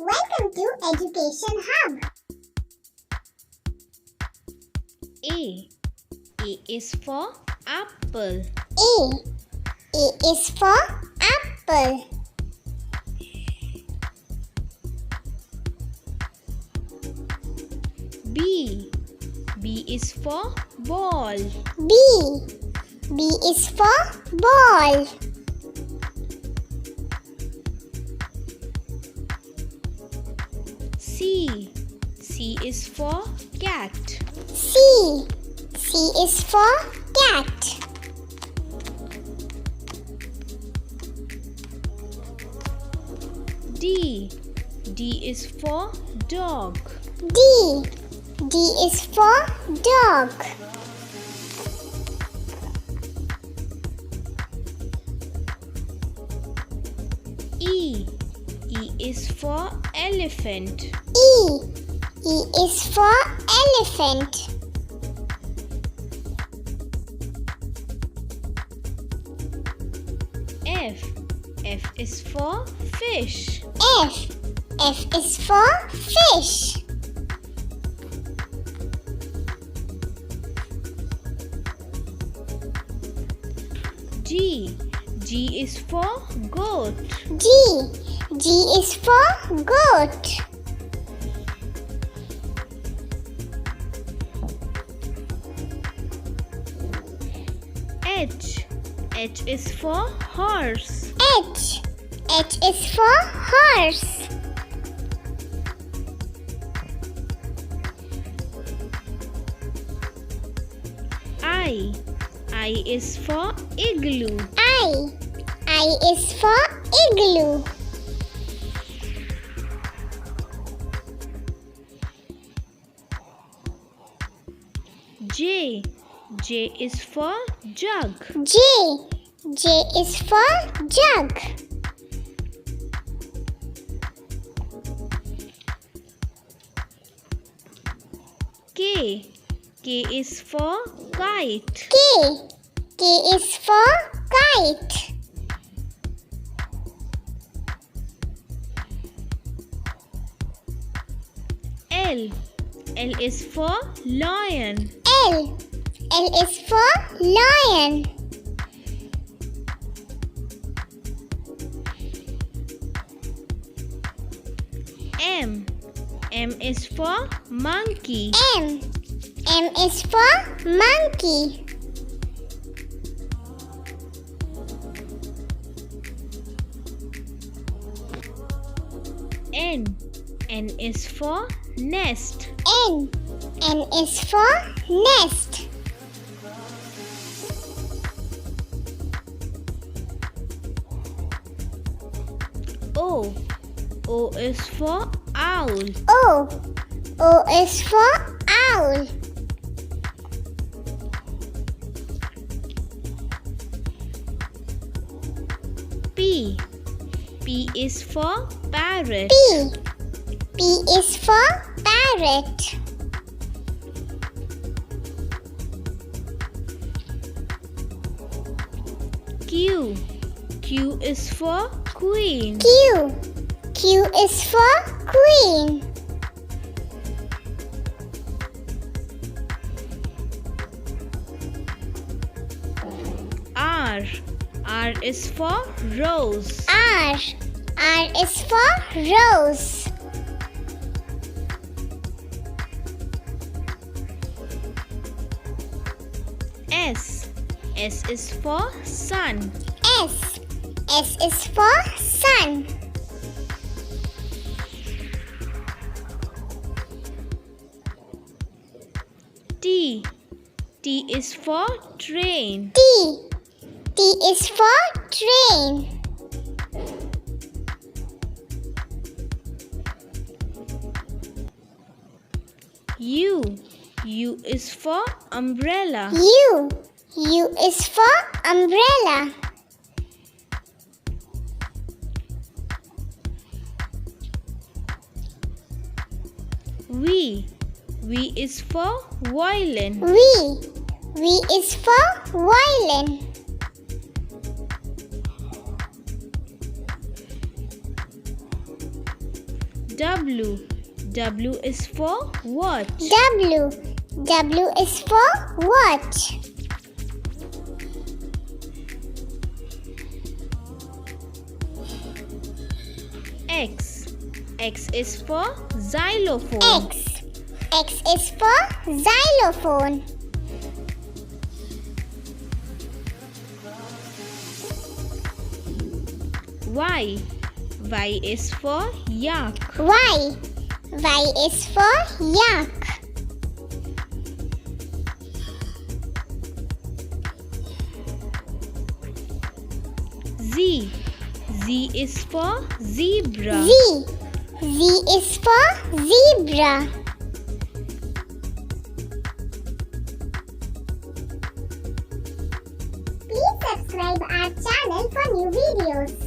Welcome to Education Hub. A. A is for apple. A. A is for apple. B. B is for ball. B. B is for ball. C. C is for cat. C. C is for cat. D. D is for dog. D. D is for dog. E. E is for elephant. E. E is for elephant. F. F is for fish. F. F is for fish. G. G is for goat. G. G is for goat. H. H is for horse. H. H is for horse. I. I is for igloo. I. I is for igloo. J. J is for jug. J. J is for jug. K. K is for kite. K. K is for kite. L. L is for lion. L. L is for lion. M. M is for monkey. M. M is for monkey. N. N is for nest. N. N is for nest. O. O is for owl. O. O is for owl. P. P is for parrot. P. P is for parrot. Q. Q is for queen. Q. Q is for queen. R. R is for rose. R. R is for rose. S. S is for sun. S. S is for sun. T. T is for train. T. T is for train. U. U is for umbrella. U. U is for umbrella. V. V is for violin. V. V is for violin. W. W is for watch. W. W is for watch. X. X is for xylophone. X. X is for xylophone. Y. Y is for yak. Y. Y is for yak. Z. Z is for zebra. Z. Z is for zebra. Please subscribe our channel for new videos.